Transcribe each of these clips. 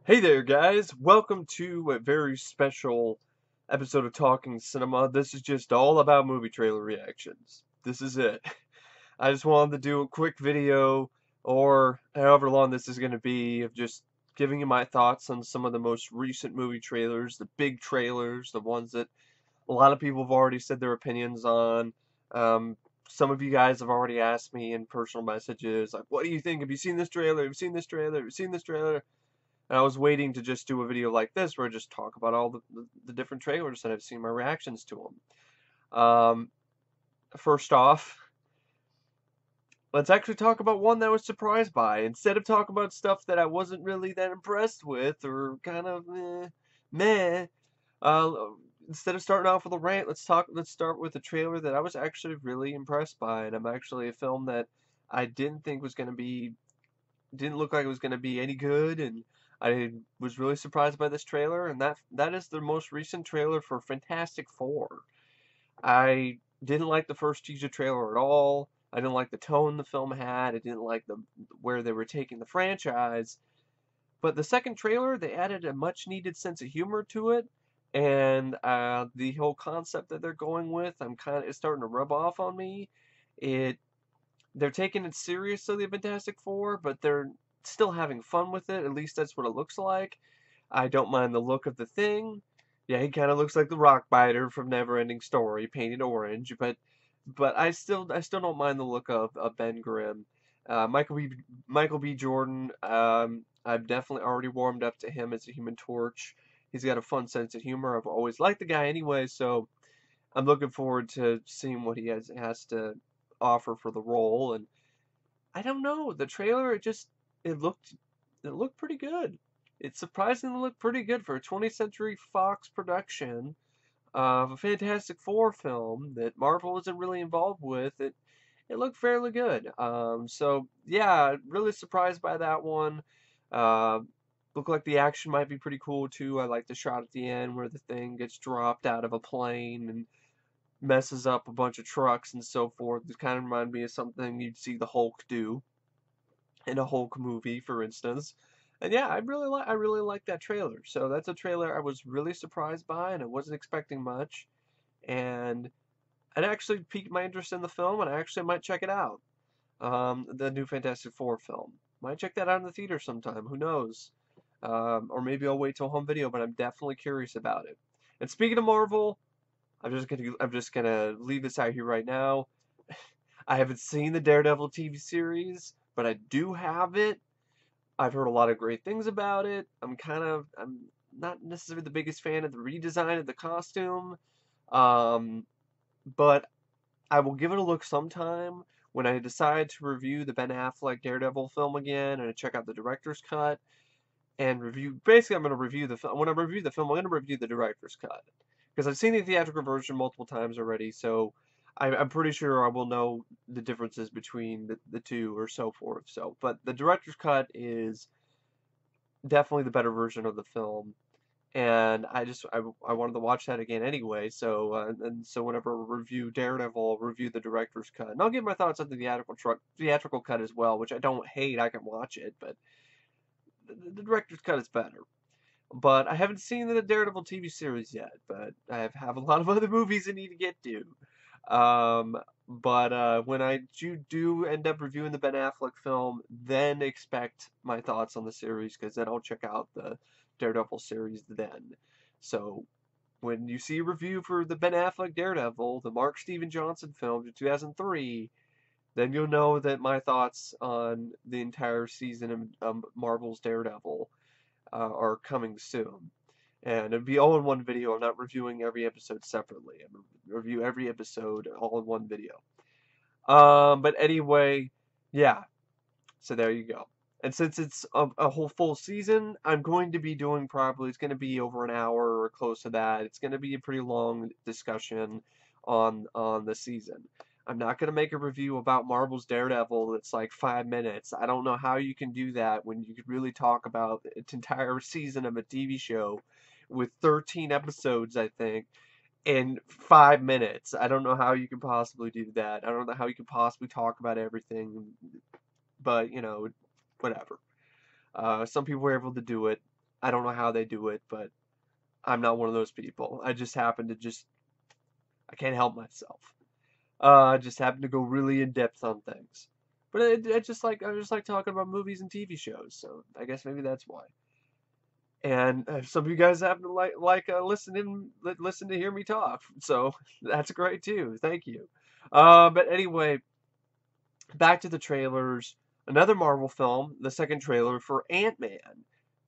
Hey there, guys! Welcome to a very special episode of Talking Cinema. This is just all about movie trailer reactions. This is it. I just wanted to do a quick video, or however long this is going to be, of just giving you my thoughts on some of the most recent movie trailers, the big trailers, the ones that a lot of people have already said their opinions on. Um, some of you guys have already asked me in personal messages, like, what do you think? Have you seen this trailer? Have you seen this trailer? Have you seen this trailer? And I was waiting to just do a video like this where I just talk about all the different trailers that I've seen, my reactions to them. First off, let's actually talk about one that I was surprised by. Instead of talking about stuff that I wasn't really that impressed with or kind of meh, uh, instead of starting off with a rant, let's start with a trailer that I was actually really impressed by, and I'm actually a film that I didn't think was going to be didn't look like it was going to be any good, and I was really surprised by this trailer, and that is the most recent trailer for Fantastic Four. I didn't like the first teaser trailer at all. I didn't like the tone the film had. I didn't like the where they were taking the franchise. But the second trailer, they added a much needed sense of humor to it, and the whole concept that they're going with, it's starting to rub off on me. It they're taking it seriously, the Fantastic Four, but they're still having fun with it. At least that's what it looks like. I don't mind the look of the Thing. Yeah, he kind of looks like the Rockbiter from Neverending Story, painted orange, but I still don't mind the look of Ben Grimm. Michael B. Jordan. I've definitely already warmed up to him as a Human Torch. He's got a fun sense of humor. I've always liked the guy anyway, so I'm looking forward to seeing what he has to offer for the role. And I don't know, the trailer it looked it looked pretty good. It surprisingly looked pretty good for a 20th Century Fox production of a Fantastic Four film that Marvel isn't really involved with. It looked fairly good. So yeah, really surprised by that one. Uh, Looked like the action might be pretty cool too. I like the shot at the end where the Thing gets dropped out of a plane and messes up a bunch of trucks and so forth. It kind of reminded me of something you'd see the Hulk do in a Hulk movie, for instance. And yeah, I really like that trailer. So that's a trailer I was really surprised by, and I wasn't expecting much. And it actually piqued my interest in the film, and I actually might check it out. The new Fantastic Four film. Might check that out in the theater sometime. Who knows? Or maybe I'll wait till home video, but I'm definitely curious about it. And speaking of Marvel, I'm just gonna leave this out here right now. I haven't seen the Daredevil TV series, but I do have it. I've heard a lot of great things about it. I'm not necessarily the biggest fan of the redesign of the costume. Um, but I will give it a look sometime when I decide to review the Ben Affleck Daredevil film again and check out the director's cut and review. Basically, I'm going to review the film. When I review the film, I'm going to review the director's cut because I've seen the theatrical version multiple times already. So I'm pretty sure I will know the differences between the two or so forth. So, but the director's cut is definitely the better version of the film. And I wanted to watch that again anyway. So and so whenever I review Daredevil, I'll review the director's cut, and I'll give my thoughts on the theatrical cut as well, which I don't hate. I can watch it, but the director's cut is better. But I haven't seen the Daredevil TV series yet, but have a lot of other movies I need to get to. But when I do end up reviewing the Ben Affleck film, then expect my thoughts on the series, because then I'll check out the Daredevil series then. So when you see a review for the Ben Affleck Daredevil, the Mark Steven Johnson film from 2003, then you'll know that my thoughts on the entire season of Marvel's Daredevil are coming soon. And it'd be all in one video. I'm not reviewing every episode separately. I'm gonna review every episode all in one video. But anyway, yeah. So there you go. And since it's a whole full season, I'm going to be doing it's going to be over an hour or close to that. It's going to be a pretty long discussion on the season. I'm not going to make a review about Marvel's Daredevil that's like 5 minutes. I don't know how you can do that when you could really talk about its entire season of a TV show with 13 episodes, I think, in 5 minutes. I don't know how you can possibly do that. I don't know how you can possibly talk about everything, but whatever. Some people were able to do it. I don't know how they do it, but I'm not one of those people. I just happen to I can't help myself. I just happen to go really in depth on things. But I just like talking about movies and TV shows, so I guess maybe that's why. And some of you guys happen to listen to hear me talk, so that's great too. Thank you. But anyway, back to the trailers. Another Marvel film, the second trailer for Ant-Man.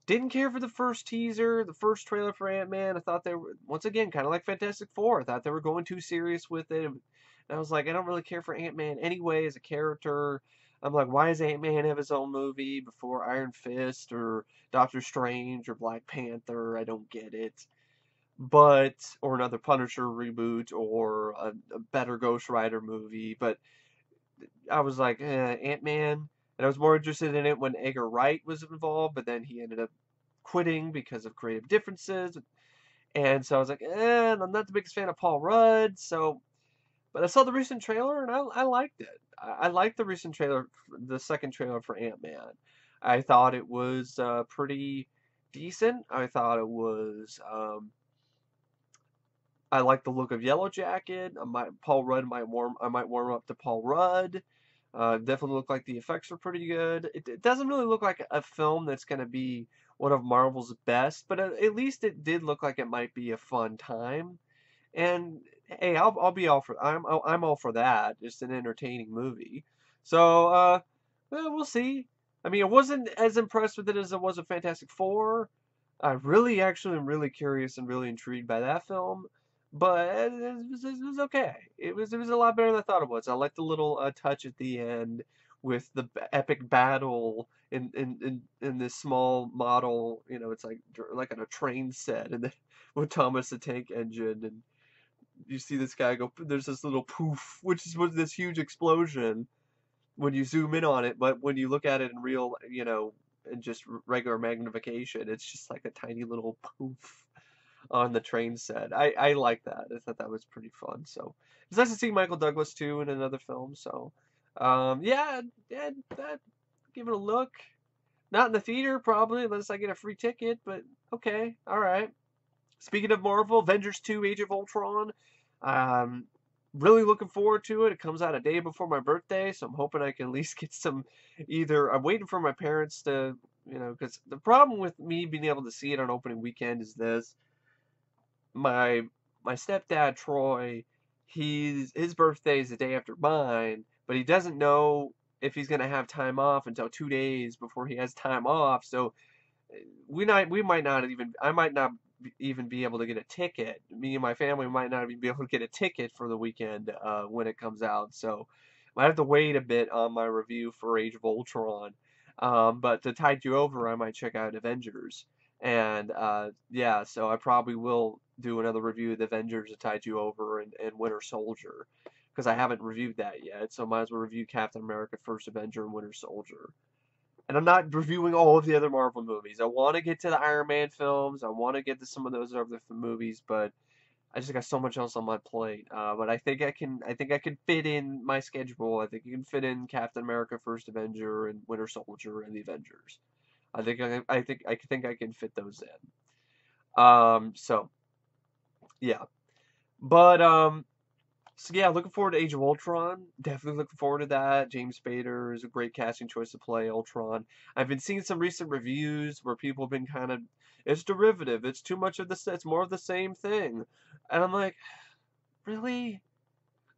Didn't care for the first teaser, the first trailer for Ant-Man. I thought they were, once again, kind of like Fantastic Four. I thought they were going too serious with it. And I was like, I don't really care for Ant-Man anyway as a character. I'm like, why does Ant-Man have his own movie before Iron Fist or Doctor Strange or Black Panther? I don't get it. But, or another Punisher reboot or a better Ghost Rider movie. But I was like, Ant-Man. And I was more interested in it when Edgar Wright was involved, but then he ended up quitting because of creative differences. And so I was like, I'm not the biggest fan of Paul Rudd. So, but I saw the recent trailer and I liked it. I liked the recent trailer, the second trailer for Ant-Man. I thought it was pretty decent. I thought it was, I like the look of Yellow Jacket. I might warm up to Paul Rudd. Definitely look like the effects are pretty good. It doesn't really look like a film that's going to be one of Marvel's best, but at least it did look like it might be a fun time. And hey, I'm all for that. Just an entertaining movie. So well, we'll see. I mean, I wasn't as impressed with it as I was with Fantastic Four. I really actually am really curious and really intrigued by that film. But it was okay. It was a lot better than I thought it was. I liked the little touch at the end with the epic battle in this small model. You know, it's like on a train set, and then with Thomas the Tank Engine, and you see this guy go. There's this little poof, which is was this huge explosion when you zoom in on it, but when you look at it in real, in just regular magnification, it's just like a tiny little poof on the train set. I like that. I thought that was pretty fun. So it's nice to see Michael Douglas too in another film. So yeah, give it a look. Not in the theater probably unless I get a free ticket, but okay, all right. Speaking of Marvel, Avengers 2: Age of Ultron. Um, really looking forward to it. It comes out a day before my birthday, so I'm hoping I can at least get some. Either I'm waiting for my parents to, because the problem with me being able to see it on opening weekend is this: my my stepdad Troy, his birthday is the day after mine, but he doesn't know if he's gonna have time off until 2 days before he has time off. So we might not even I might not even be able to get a ticket. Me and my family might not even be able to get a ticket for the weekend when it comes out. So I have to wait a bit on my review for Age of Ultron. But to tide you over, I might check out Avengers. And yeah, so I probably will do another review of the Avengers to tide you over and Winter Soldier because I haven't reviewed that yet. So I might as well review Captain America: First Avenger and Winter Soldier. And I'm not reviewing all of the other Marvel movies. I want to get to the Iron Man films. I want to get to some of those other movies, but I just got so much else on my plate. But I think I can. I think I can fit in my schedule. I think you can fit in Captain America: First Avenger and Winter Soldier and the Avengers. I think I can fit those in. So yeah, but so yeah, looking forward to Age of Ultron. Definitely looking forward to that. James Spader is a great casting choice to play Ultron. I've been seeing some recent reviews where people have been kind of, it's derivative. It's too much of it's more of the same thing. And I'm like, really?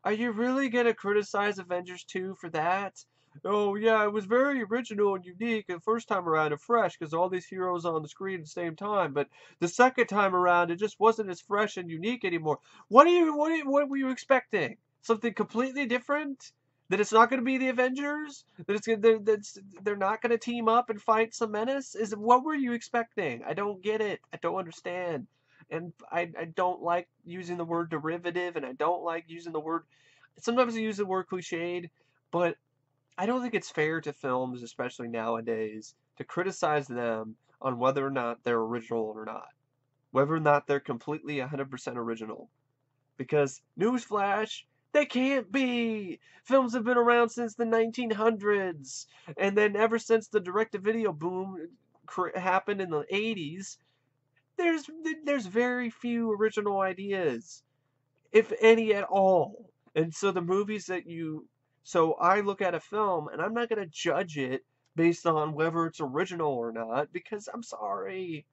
Are you really gonna criticize Avengers 2 for that? Oh yeah, it was very original and unique the first time around and fresh because all these heroes on the screen at the same time. But the second time around, it just wasn't as fresh and unique anymore. What were you expecting? Something completely different? That it's not going to be the Avengers? That they're not going to team up and fight some menace? What were you expecting? I don't get it. I don't understand. And I don't like using the word derivative, and I don't like using the word. Sometimes I use the word cliched, but I don't think it's fair to films, especially nowadays, to criticize them on whether or not they're original or not. Whether or not they're completely 100% original. Because, newsflash, they can't be! Films have been around since the 1900s! And then ever since the direct-to-video boom, happened in the 80s, there's there's very few original ideas, if any at all. And so the movies that you so I look at a film and I'm not going to judge it based on whether it's original or not, because I'm sorry,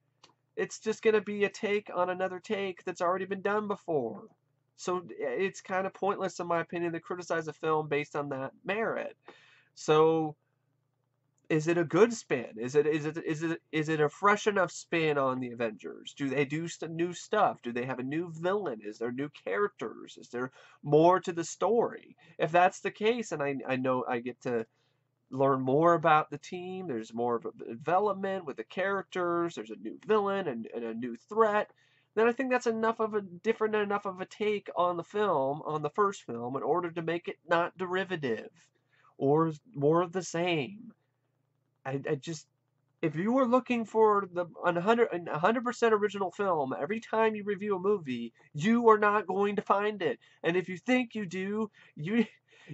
it's just going to be a take on another take that's already been done before. So it's kind of pointless, in my opinion, to criticize a film based on that merit. So is it a good spin? Is it a fresh enough spin on the Avengers? Do they do new stuff? Do they have a new villain? Is there new characters? Is there more to the story? If that's the case, and I know I get to learn more about the team, there's more of a development with the characters, there's a new villain and a new threat, then I think that's enough of a take on the film, on the first film, in order to make it not derivative or more of the same. I just, if you were looking for the 100% original film every time you review a movie, you are not going to find it. And if you think you do,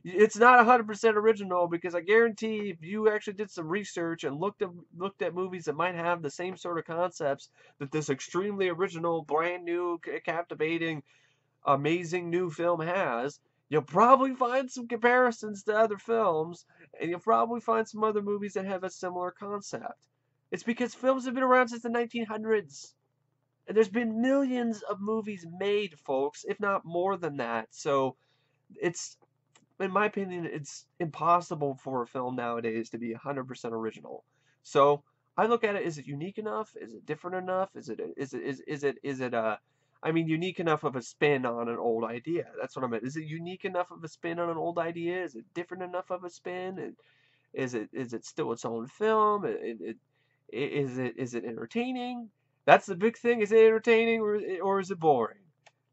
it's not 100% original, because I guarantee if you actually did some research and looked at movies that might have the same sort of concepts that this extremely original, brand new, captivating, amazing new film has, you'll probably find some comparisons to other films, and you'll probably find some other movies that have a similar concept. It's because films have been around since the 1900s. And there's been millions of movies made, folks, if not more than that. So it's, in my opinion, it's impossible for a film nowadays to be 100% original. So I look at it: is it unique enough? Is it different enough? I mean, unique enough of a spin on an old idea. That's what I meant. Is it unique enough of a spin on an old idea? Is it different enough of a spin? And is it still its own film? Is it entertaining? That's the big thing. Is it entertaining, or is it boring?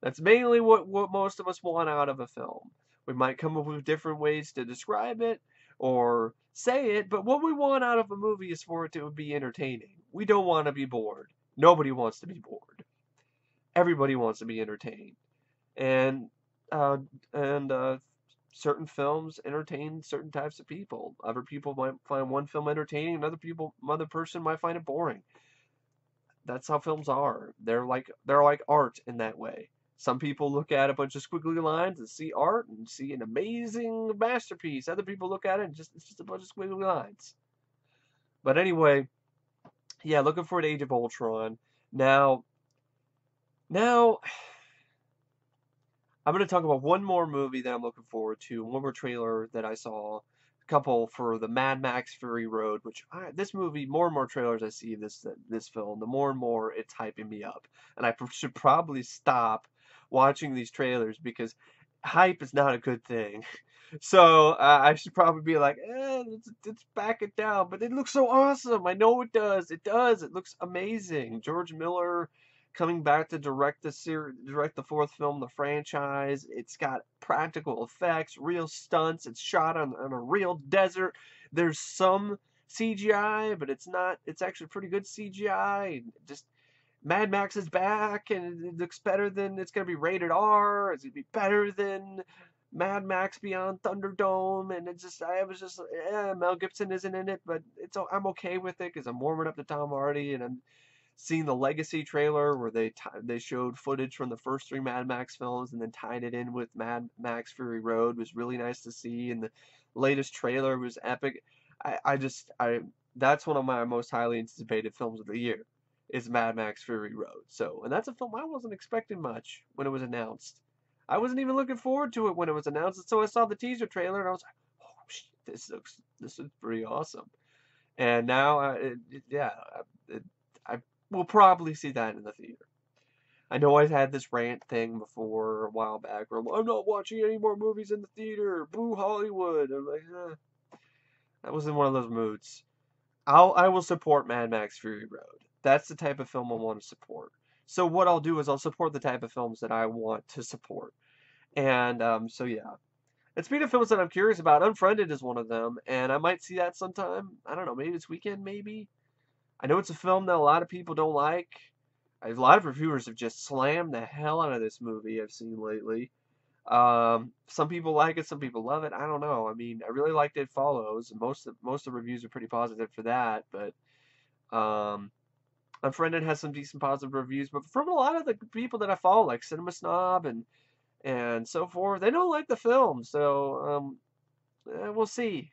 That's mainly what most of us want out of a film. We might come up with different ways to describe it or say it, but what we want out of a movie is for it to be entertaining. We don't want to be bored. Nobody wants to be bored. Everybody wants to be entertained. And uh, and certain films entertain certain types of people. Other people might find one film entertaining, another person might find it boring. That's how films are. They're like art in that way. Some people look at a bunch of squiggly lines and see art and see an amazing masterpiece. Other people look at it and it's just a bunch of squiggly lines. But anyway, yeah, looking forward to Age of Ultron. Now, now I'm going to talk about one more movie that I'm looking forward to, one more trailer that I saw, a couple for the Mad Max Fury Road, this movie, more and more trailers I see of this film, the more and more it's hyping me up. And I should probably stop watching these trailers, because hype is not a good thing. So I should probably be like, let's back it down. But it looks so awesome. I know it does. It does. It looks amazing. George Miller coming back to direct the fourth film in the franchise. It's got practical effects, real stunts. It's shot on a real desert. There's some CGI, but it's not. It's actually pretty good CGI. Just Mad Max is back, and it looks better than. It's gonna be rated R. It's gonna be better than Mad Max Beyond Thunderdome, and I was just, Mel Gibson isn't in it, but I'm okay with it because I'm warming up to Tom Hardy, and I'm seeing the Legacy trailer where they showed footage from the first three Mad Max films and then tied it in with Mad Max Fury Road was really nice to see, and the latest trailer was epic. I that's one of my most highly anticipated films of the year, is Mad Max Fury Road. So, and that's a film I wasn't expecting much when it was announced. I wasn't even looking forward to it when it was announced, and so I saw the teaser trailer and I was like, "Oh shit, this looks pretty awesome." And now, yeah, it, I will probably see that in the theater. I know I've had this rant thing before a while back where I'm not watching any more movies in the theater. Boo Hollywood. I'm like, I was in one of those moods. I will support Mad Max Fury Road. That's the type of film I want to support. So what I'll do is I'll support the type of films that I want to support. And so yeah. And speaking of films that I'm curious about, Unfriended is one of them, and I might see that sometime. I don't know, maybe this weekend, maybe. I know it's a film that a lot of people don't like. A lot of reviewers have just slammed the hell out of this movie I've seen lately. Some people like it, some people love it. I don't know. I mean, I really liked It Follows, and most of the reviews are pretty positive for that. But Um, Unfriended has some decent positive reviews, but from a lot of the people that I follow, like Cinema Snob and so forth, they don't like the film. So we'll see.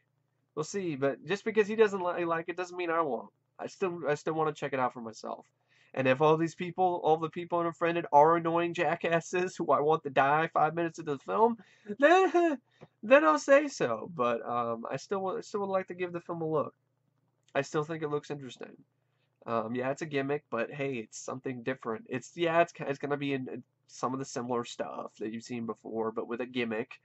We'll see. But just because he doesn't like it doesn't mean I won't. I still want to check it out for myself. And if all these people, all the people in Unfriended are annoying jackasses who I want to die 5 minutes into the film, then then I'll say so. But I still would like to give the film a look. I still think it looks interesting. Yeah, it's a gimmick, but hey, it's something different. It's gonna be in some of the similar stuff that you've seen before, but with a gimmick.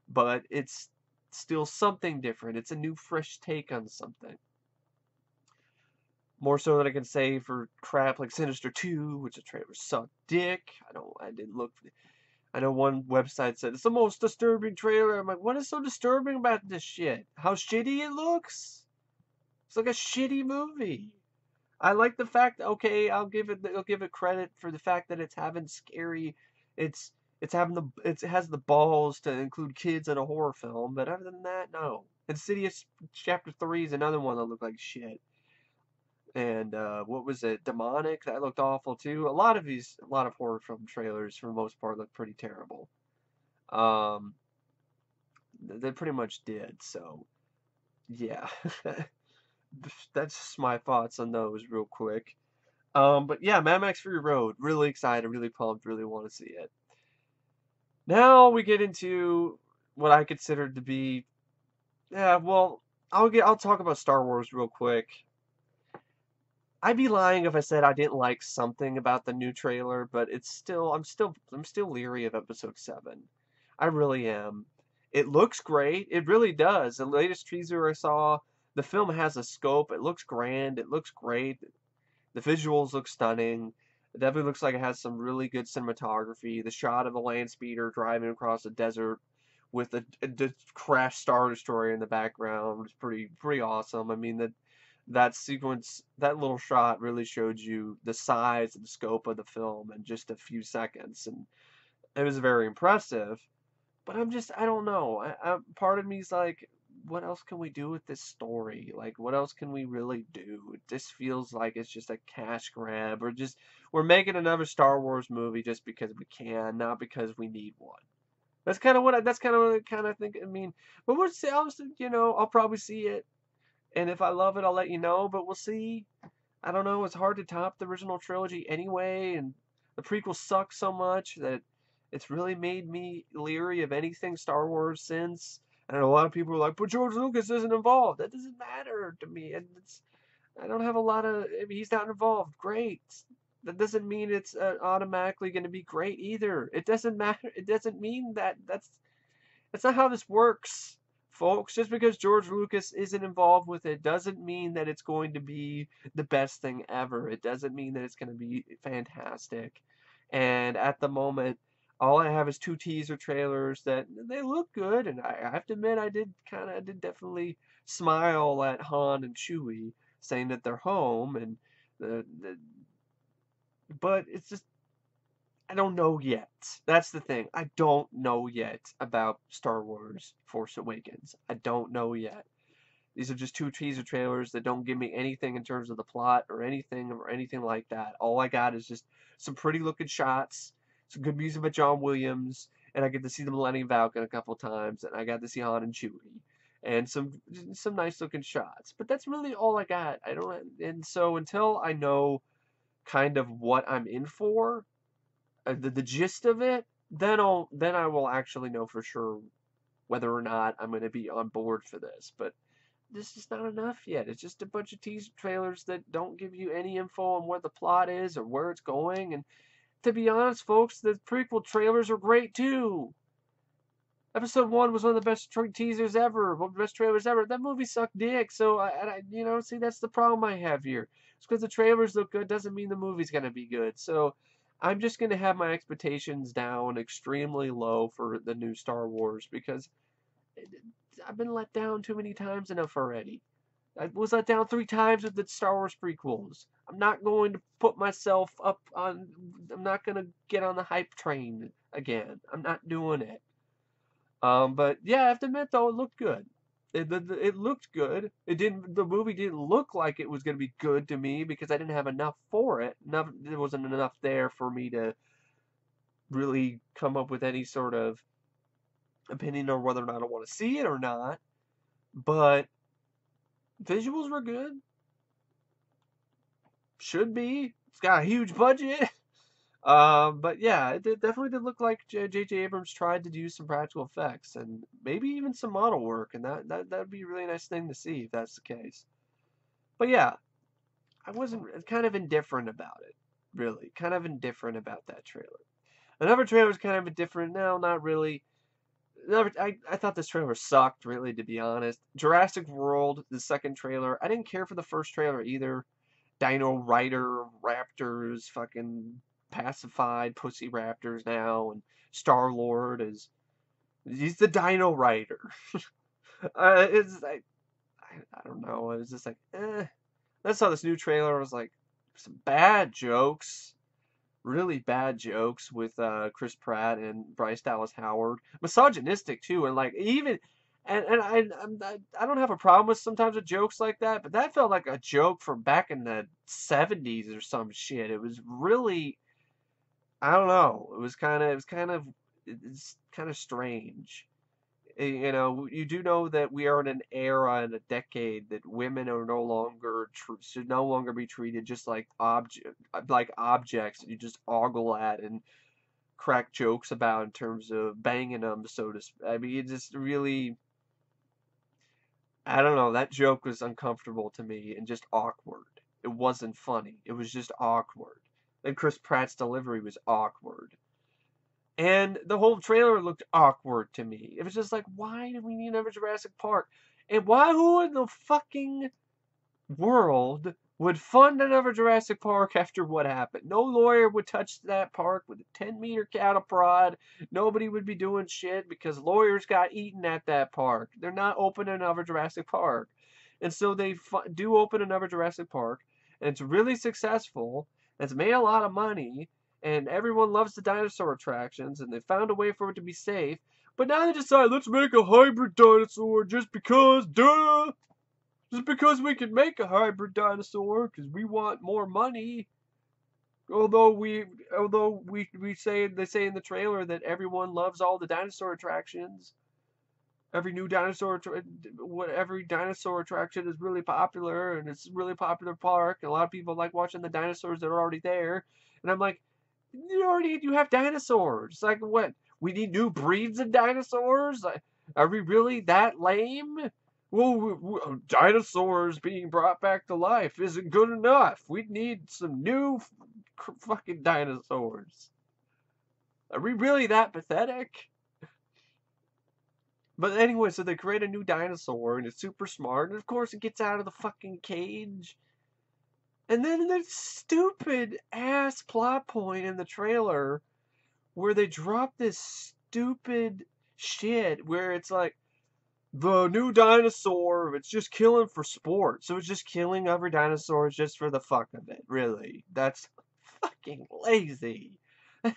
But it's still something different. It's a new, fresh take on something. More so than I can say for crap like Sinister 2, which the trailer sucked dick. I didn't look. I know one website said it's the most disturbing trailer. I'm like, what is so disturbing about this shit? How shitty it looks? It's like a shitty movie. I like the fact, okay, I'll give it credit for the fact that it's having scary, it's it has the balls to include kids in a horror film, but other than that, no. Insidious Chapter 3 is another one that looked like shit. And what was it? Demonic, that looked awful too. A lot of horror film trailers for the most part look pretty terrible. Um, they pretty much did, so yeah. That's just my thoughts on those real quick. But yeah, Mad Max Fury Road. Really excited, really pumped, really want to see it. Now we get into what I consider to be, yeah, well, I'll talk about Star Wars real quick. I'd be lying if I said I didn't like something about the new trailer, but I'm still leery of Episode 7. I really am. It looks great. It really does. The latest teaser I saw, the film has a scope. It looks grand. It looks great. The visuals look stunning. It definitely looks like it has some really good cinematography. The shot of a land speeder driving across the desert with a crashed Star Destroyer in the background was pretty awesome. I mean that sequence, that little shot really showed you the size and scope of the film in just a few seconds, and it was very impressive. But I don't know. Part of me's like, what else can we do with this story? Like, what else can we really do? It just feels like it's just a cash grab, or just we're making another Star Wars movie just because we can, not because we need one. That's kind of what I kind of think. I mean, but we'll see. I'll probably see it, and if I love it, I'll let you know. But we'll see. I don't know. It's hard to top the original trilogy anyway, and the prequel sucks so much that it's really made me leery of anything Star Wars since. And a lot of people are like, "But George Lucas isn't involved." That doesn't matter to me. And I don't have a lot of. I mean, he's not involved. Great. That doesn't mean it's automatically going to be great either. It doesn't matter. It doesn't mean that. That's not how this works, folks. Just because George Lucas isn't involved with it doesn't mean that it's going to be the best thing ever. It doesn't mean that it's going to be fantastic. And at the moment, all I have is two teaser trailers that they look good, and I have to admit I did definitely smile at Han and Chewie saying that they're home, and the but it's just I don't know yet. That's the thing. I don't know yet about Star Wars Force Awakens. I don't know yet. These are just two teaser trailers that don't give me anything in terms of the plot or anything like that. All I got is just some pretty looking shots, some good music by John Williams, and I get to see the Millennium Falcon a couple times, and I got to see Han and Chewie, and some nice looking shots. But that's really all I got. I don't, and so until I know kind of what I'm in for, the gist of it, then I will actually know for sure whether or not I'm going to be on board for this. But this is not enough yet. It's just a bunch of teaser trailers that don't give you any info on where the plot is or where it's going. And to be honest, folks, the prequel trailers are great too. Episode 1 was one of the best teasers ever, one of the best trailers ever. That movie sucked dick. So see, that's the problem I have here. It's because the trailers look good doesn't mean the movie's gonna be good. So I'm just gonna have my expectations down extremely low for the new Star Wars because I've been let down too many times enough already. I was let down 3 times with the Star Wars prequels. I'm not going to put myself up on. I'm not gonna get on the hype train again. I'm not doing it. But yeah, I have to admit though, it looked good. It looked good. It didn't. The movie didn't look like it was going to be good to me because I didn't have enough for it. There wasn't enough there for me to really come up with any sort of opinion on whether or not I want to see it or not. But visuals were good. Should be. It's got a huge budget. But yeah, definitely did look like J.J. Abrams tried to do some practical effects and maybe even some model work, and that would be a really nice thing to see if that's the case. But yeah, I wasn't kind of indifferent about it, really, kind of indifferent about that trailer. Another trailer was kind of indifferent. No, not really. I thought this trailer sucked, really, to be honest. Jurassic World, the second trailer, I didn't care for the first trailer either. Dino Rider, Raptors, fucking pacified pussy raptors now, and Star-Lord he's the Dino Rider. It's like, I don't know, it was just like, eh. I saw this new trailer, I was like, some bad jokes, really bad jokes with Chris Pratt and Bryce Dallas Howard. Misogynistic too, and like even I don't have a problem with sometimes with jokes like that, but that felt like a joke from back in the 70s or some shit. It was really, I don't know. It's kind of strange. You know, you do know that we are in an era and a decade that women are no longer should no longer be treated just like objects that you just ogle at and crack jokes about in terms of banging them, so to speak. I mean, it just really, I don't know. That joke was uncomfortable to me and just awkward. It wasn't funny. It was just awkward. And Chris Pratt's delivery was awkward. And the whole trailer looked awkward to me. It was just like, why do we need another Jurassic Park? And who in the fucking world would fund another Jurassic Park after what happened? No lawyer would touch that park with a 10-meter cattle prod. Nobody would be doing shit because lawyers got eaten at that park. They're not opening another Jurassic Park. And so they do open another Jurassic Park, and it's really successful. It's made a lot of money, and everyone loves the dinosaur attractions, and they found a way for it to be safe. But now they decide, let's make a hybrid dinosaur just because, duh! Just because we can make a hybrid dinosaur, because we want more money. Although they say in the trailer that everyone loves all the dinosaur attractions. Every dinosaur attraction is really popular, and it's a really popular park. And a lot of people like watching the dinosaurs that are already there. And I'm like, you have dinosaurs. Like what? We need new breeds of dinosaurs? Are we really that lame? Well, dinosaurs being brought back to life isn't good enough. We need some new fucking dinosaurs. Are we really that pathetic? But anyway, so they create a new dinosaur, and it's super smart, and of course it gets out of the fucking cage. And then the stupid ass plot point in the trailer where they drop this stupid shit where it's like, the new dinosaur, it's just killing for sport. So it's just killing other dinosaurs just for the fuck of it, really. That's fucking lazy.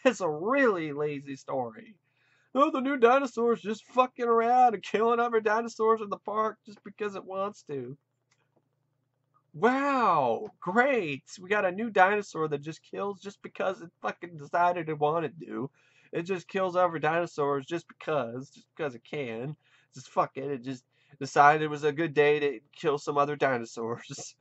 That's a really lazy story. Oh, the new dinosaur's just fucking around and killing other dinosaurs in the park just because it wants to. Wow, great. We got a new dinosaur that just kills just because it fucking decided it wanted to. It just kills other dinosaurs just because it can. Just fuck it. It just decided it was a good day to kill some other dinosaurs.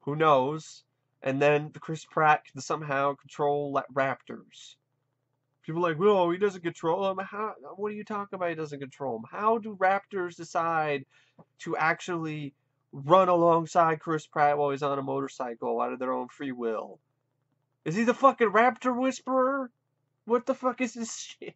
Who knows? And then Chris Pratt can somehow control raptors. People are like, well, he doesn't control them. What are you talking about? He doesn't control them. How do raptors decide to actually run alongside Chris Pratt while he's on a motorcycle out of their own free will? Is he the fucking raptor whisperer? What the fuck is this shit?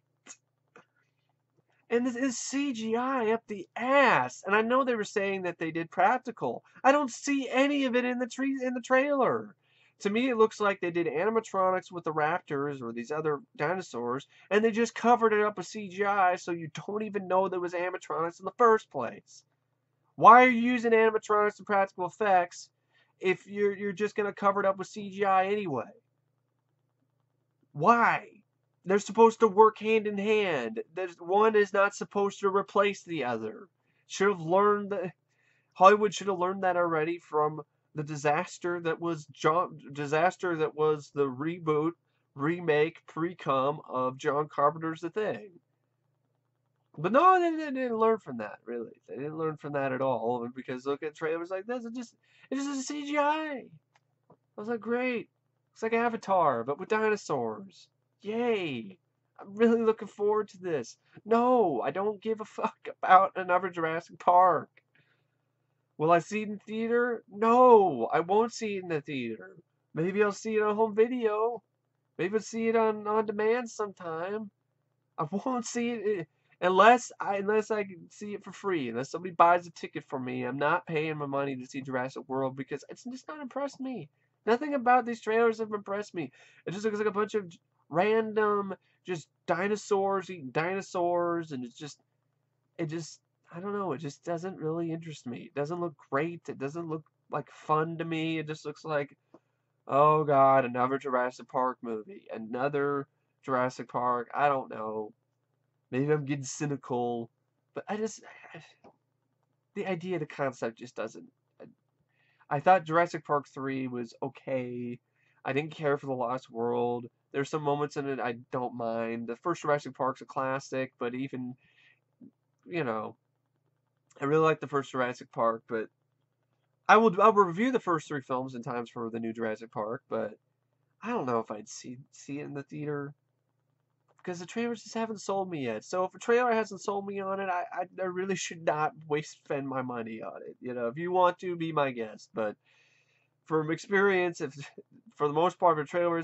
And this is CGI up the ass. And I know they were saying that they did practical. I don't see any of it in the trailer. To me, it looks like they did animatronics with the raptors or these other dinosaurs, and they just covered it up with CGI so you don't even know there was animatronics in the first place. Why are you using animatronics and practical effects if you're just going to cover it up with CGI anyway? Why? They're supposed to work hand in hand. One is not supposed to replace the other. Should have learned that. Hollywood should have learned that already from the disaster that was the reboot, remake, pre-cum of John Carpenter's The Thing. But no, they didn't learn from that, really. They didn't learn from that at all. Because look at trailers like this, it's just a CGI. I was like, great. It's like Avatar, but with dinosaurs. Yay. I'm really looking forward to this. No, I don't give a fuck about another Jurassic Park. Will I see it in theater? No, I won't see it in the theater. Maybe I'll see it on home video. Maybe I'll see it on demand sometime. I won't see it unless I can see it for free. Unless somebody buys a ticket for me, I'm not paying my money to see Jurassic World because it's just not impressed me. Nothing about these trailers have impressed me. It just looks like a bunch of random, just dinosaurs eating dinosaurs, and it just, I don't know, it just doesn't really interest me. It doesn't look great. It doesn't look like fun to me. It just looks like, oh God, another Jurassic Park movie. Another Jurassic Park. I don't know. Maybe I'm getting cynical, but the idea, the concept just doesn't. I thought Jurassic Park 3 was okay. I didn't care for The Lost World. There's some moments in it I don't mind. The first Jurassic Park's a classic, but even, you know, I really like the first Jurassic Park, but I'll review the first 3 films in times for the new Jurassic Park, but I don't know if I'd see it in the theater because the trailers just haven't sold me yet. So if a trailer hasn't sold me on it, I really should not spend my money on it. You know, if you want to, be my guest, but from experience, if for the most part, if a trailer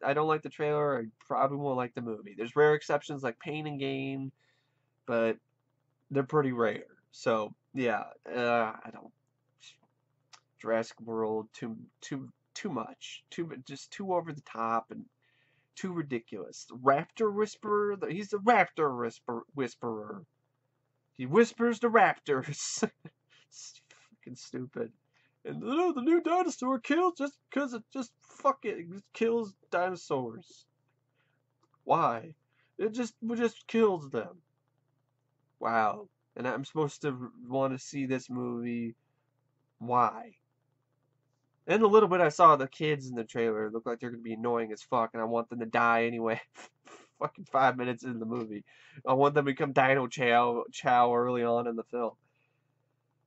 I don't like the trailer, I probably won't like the movie. There's rare exceptions like Pain and Gain, but they're pretty rare. So yeah, I don't. Jurassic World too much, just too over the top and too ridiculous. The Raptor Whisperer, he's the Raptor Whisperer. He whispers to raptors. It's fucking stupid. And the new dinosaur kills just because it just kills dinosaurs. Why? It just kills them. Wow. And I'm supposed to want to see this movie. Why? And the little bit I saw of the kids in the trailer look like they're gonna be annoying as fuck, and I want them to die anyway. Fucking 5 minutes into the movie, I want them to become Dino Chow early on in the film.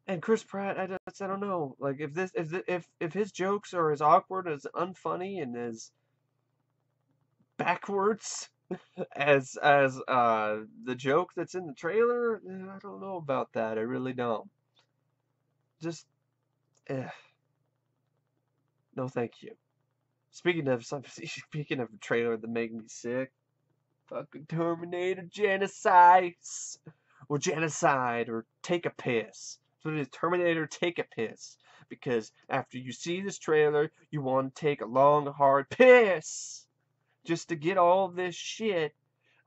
And Chris Pratt, I don't know. Like if his jokes are as awkward, as unfunny, and as backwards as the joke that's in the trailer, I don't know about that. I really don't. Just, eh, no, thank you. Speaking of a trailer that made me sick, fucking Terminator Genysis, or Genocide, or Take a Piss. That's what it is. Terminator Take a Piss. Because after you see this trailer, you want to take a long, hard piss, just to get all of this shit,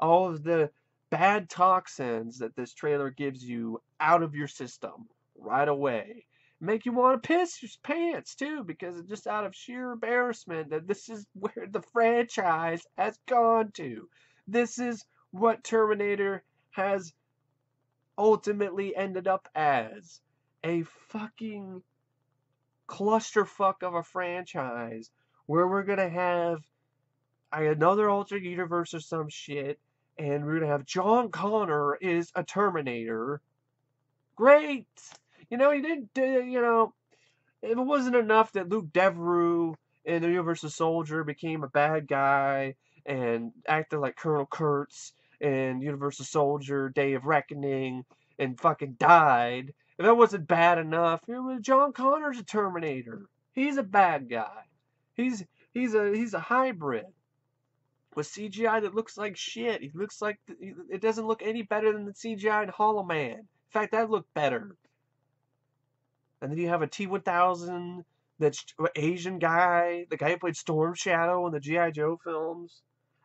all of the bad toxins that this trailer gives you out of your system right away. Make you want to piss your pants too, because it's just out of sheer embarrassment that this is where the franchise has gone to. This is what Terminator has ultimately ended up as. A fucking clusterfuck of a franchise where we're gonna have another alternate universe or some shit, and we're gonna have John Connor is a Terminator. Great! You know, he didn't, you know, if it wasn't enough that Luke Devereaux in the Universal Soldier became a bad guy and acted like Colonel Kurtz in Universal Soldier Day of Reckoning and fucking died, if that wasn't bad enough, John Connor's a Terminator. He's a bad guy. He's he's a hybrid with CGI that looks like shit. He looks like it doesn't look any better than the CGI in Hollow Man. In fact, that looked better. And then you have a T-1000 that's Asian guy, the guy who played Storm Shadow in the G.I. Joe films.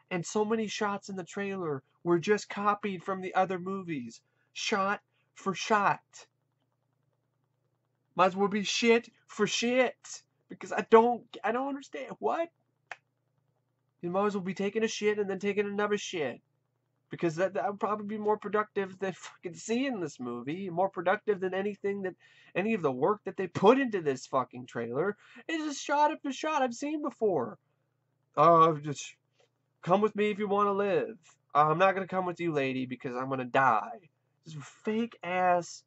And so many shots in the trailer were just copied from the other movies, shot for shot. Might as well be shit for shit, because I don't understand what. You might as well be taking a shit and then taking another shit. Because that would probably be more productive than fucking seeing this movie. More productive than any of the work that they put into this fucking trailer. It's just shot after shot I've seen before. Just come with me if you want to live. I'm not gonna come with you, lady, because I'm gonna die. This fake ass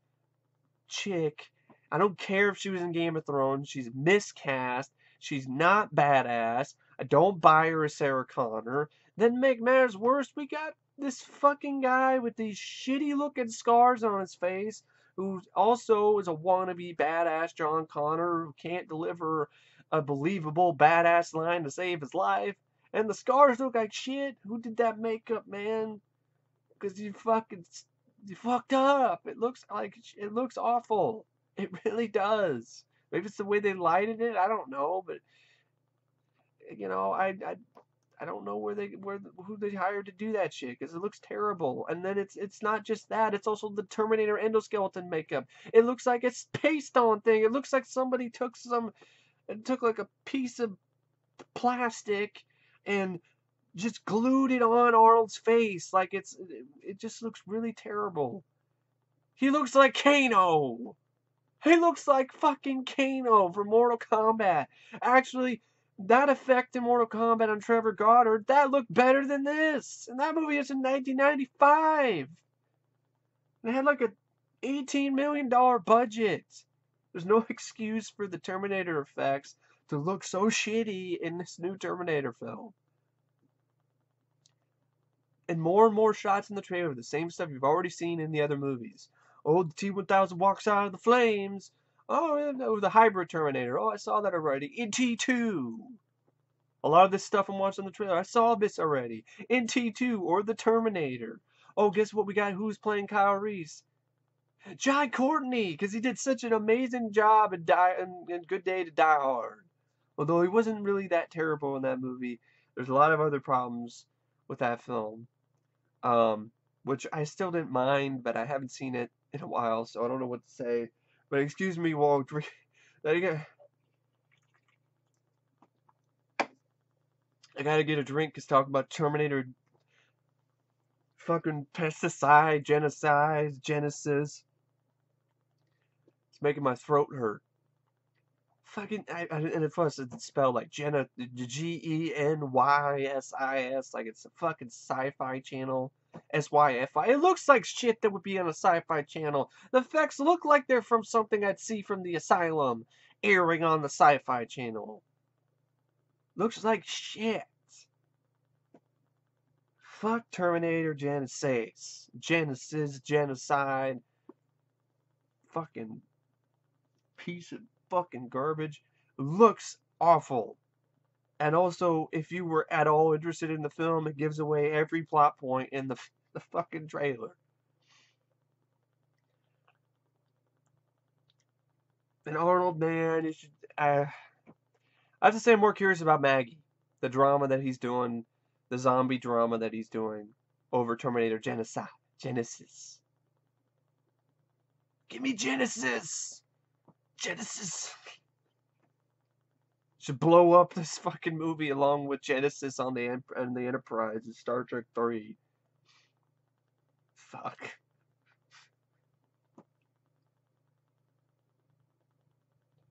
chick. I don't care if she was in Game of Thrones. She's miscast. She's not badass. I don't buy her as Sarah Connor. Then make matters worse, we got this fucking guy with these shitty looking scars on his face who also is a wannabe badass John Connor who can't deliver a believable badass line to save his life. And the scars look like shit. Who did that makeup, man? Because you fucked up. It looks awful. It really does. Maybe it's the way they lighted it. I don't know, but you know, I don't know who they hired to do that shit because it looks terrible. And then it's not just that. It's also the Terminator endoskeleton makeup. It looks like it's paste on thing. It looks like somebody took like a piece of plastic and just glued it on Arnold's face. Like it just looks really terrible. He looks like Kano. He looks like fucking Kano from Mortal Kombat. Actually, that effect in Mortal Kombat on Trevor Goddard, that looked better than this. And that movie was in 1995. It had like a $18 million budget. There's no excuse for the Terminator effects to look so shitty in this new Terminator film. And more shots in the trailer, the same stuff you've already seen in the other movies. Oh, the T-1000 walks out of the flames. Oh, no, the hybrid Terminator. Oh, I saw that already. In T2. A lot of this stuff I'm watching in the trailer, I saw this already. In T2 or the Terminator. Oh, guess what we got? Who's playing Kyle Reese? Jai Courtney, because he did such an amazing job in Good Day to Die Hard. Although he wasn't really that terrible in that movie. There's a lot of other problems with that film. Which I still didn't mind, but I haven't seen it in a while, so I don't know what to say. But excuse me while I gotta get a drink because talking about Terminator fucking pesticide, genocide, Genesis. It's making my throat hurt. Fucking, and at first it's spelled like Genysys, like it's a fucking sci-fi channel. SYFI. It looks like shit that would be on a sci-fi channel. The effects look like they're from something I'd see from the Asylum, airing on the sci-fi channel. Looks like shit. Fuck Terminator Genysis. Genesis, genocide. Fucking piece of fucking garbage. Looks awful. And also, if you were at all interested in the film, it gives away every plot point in the fucking trailer. And Arnold, man, I have to say I'm more curious about Maggie. The drama that he's doing, the zombie drama that he's doing over Terminator Genysis. Give me Genesis! Genesis! Should blow up this fucking movie along with Genesis on the Enterprise in Star Trek 3. Fuck.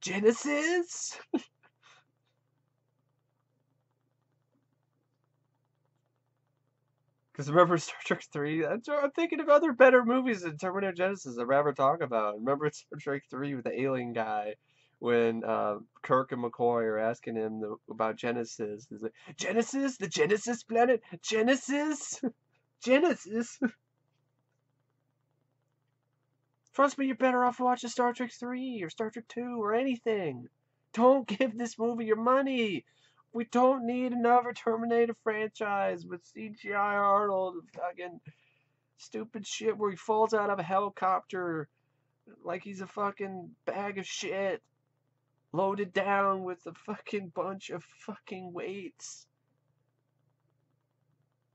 Genesis? Because remember Star Trek 3? I'm thinking of other better movies than Terminator Genysis I'd rather talk about. Remember Star Trek 3 with the alien guy when Kirk and McCoy are asking him about Genesis. He's like, Genesis? The Genesis planet? Genesis? Genesis? Trust me, you're better off watching Star Trek 3 or Star Trek 2 or anything. Don't give this movie your money. We don't need another Terminator franchise with CGI Arnold and fucking stupid shit where he falls out of a helicopter like he's a fucking bag of shit loaded down with a fucking bunch of fucking weights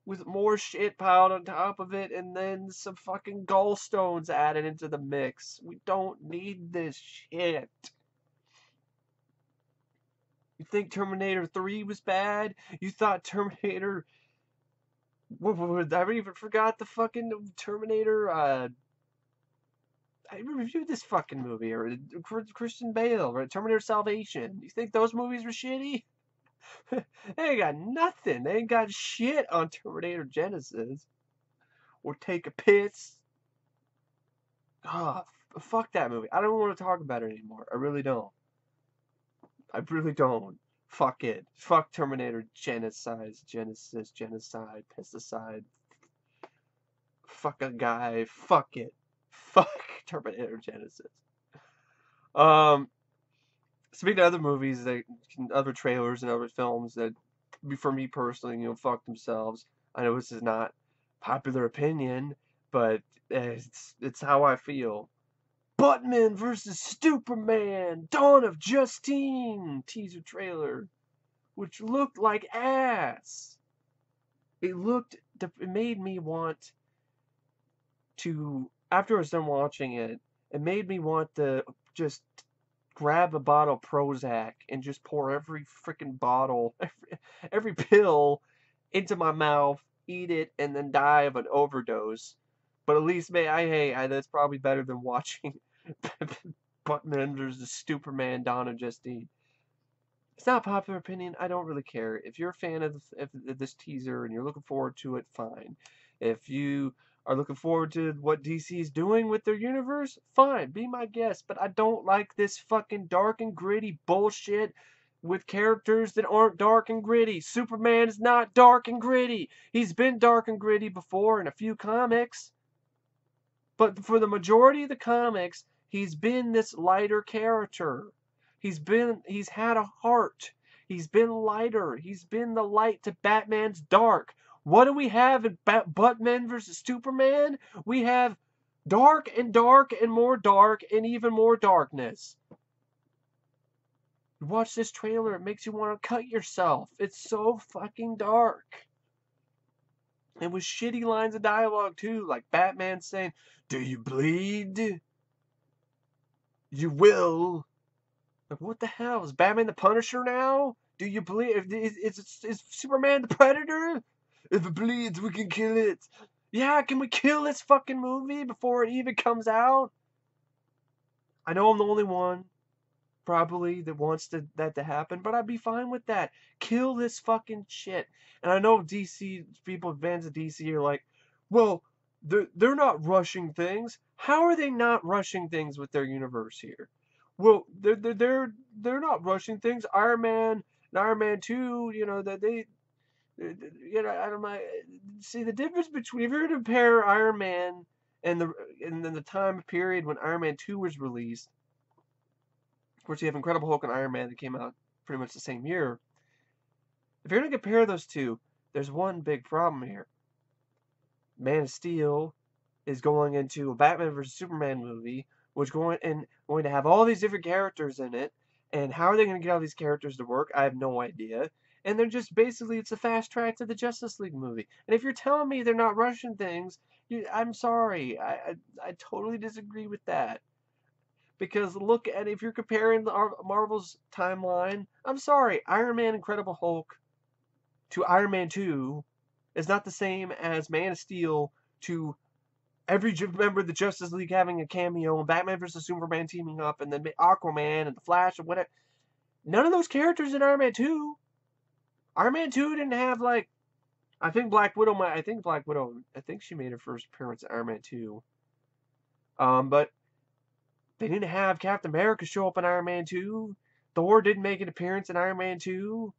with more shit piled on top of it and then some fucking gallstones added into the mix. We don't need this shit. You think Terminator 3 was bad? You thought Terminator... I even forgot the fucking Terminator, I reviewed this fucking movie, or Christian Bale, or Terminator Salvation. You think those movies were shitty? They ain't got nothing. They ain't got shit on Terminator Genysis. Or Take a Piss. Ah, fuck that movie. I don't want to talk about it anymore. I really don't. I really don't. Fuck it. Fuck Terminator Genysis, genocide, pesticide. Fuck a guy. Fuck it. Fuck Terminator Genysis. Speaking of other movies, other trailers and other films that, for me personally, fuck themselves. I know this is not popular opinion, but it's how I feel. Batman vs. Superman, Dawn of Justine teaser trailer, which looked like ass. It made me want to, after I was done watching it, it made me want to just grab a bottle of Prozac and just pour every freaking bottle, every pill into my mouth, eat it, and then die of an overdose. But at least, that's probably better than watching Batman vs. Superman, Dawn of Justine. It's not popular opinion. I don't really care. If you're a fan of this teaser and you're looking forward to it, fine. If you are looking forward to what DC is doing with their universe, fine, be my guest. But I don't like this fucking dark and gritty bullshit with characters that aren't dark and gritty. Superman is not dark and gritty. He's been dark and gritty before in a few comics. But for the majority of the comics, he's been this lighter character. He's had a heart. He's been lighter. He's been the light to Batman's dark. What do we have in Batman vs. Superman? We have dark and more dark and even more darkness. You watch this trailer, it makes you want to cut yourself. It's so fucking dark. And with shitty lines of dialogue too, like Batman saying, "Do you bleed? You will." Like, what the hell? Is Batman the Punisher now? Do you bleed? Is Superman the Predator? If it bleeds, we can kill it. Yeah, can we kill this fucking movie before it even comes out? I know I'm the only one, probably, that wants that to happen, but I'd be fine with that. Kill this fucking shit. And I know DC people, fans of DC, are like, well, they're not rushing things. How are they not rushing things with their universe here? Well, they're not rushing things. Iron Man and Iron Man 2, that I don't know. See, the difference between, if you're to compare Iron Man and then the time period when Iron Man 2 was released, of course, you have Incredible Hulk and Iron Man that came out pretty much the same year. If you're going to compare those two, there's one big problem here. Man of Steel is going into a Batman vs. Superman movie, which going to have all these different characters in it, and how are they going to get all these characters to work? I have no idea. And they're just basically, it's a fast track to the Justice League movie. And if you're telling me they're not rushing things, I'm sorry. I totally disagree with that. Because look at, if you're comparing Marvel's timeline, I'm sorry, Iron Man Incredible Hulk to Iron Man 2 is not the same as Man of Steel to every member of the Justice League having a cameo, and Batman vs. Superman teaming up, and then Aquaman and the Flash and whatever. None of those characters in Iron Man 2. Iron Man 2 didn't have, like, I think Black Widow, I think she made her first appearance in Iron Man 2. But they didn't have Captain America show up in Iron Man 2. Thor didn't make an appearance in Iron Man 2.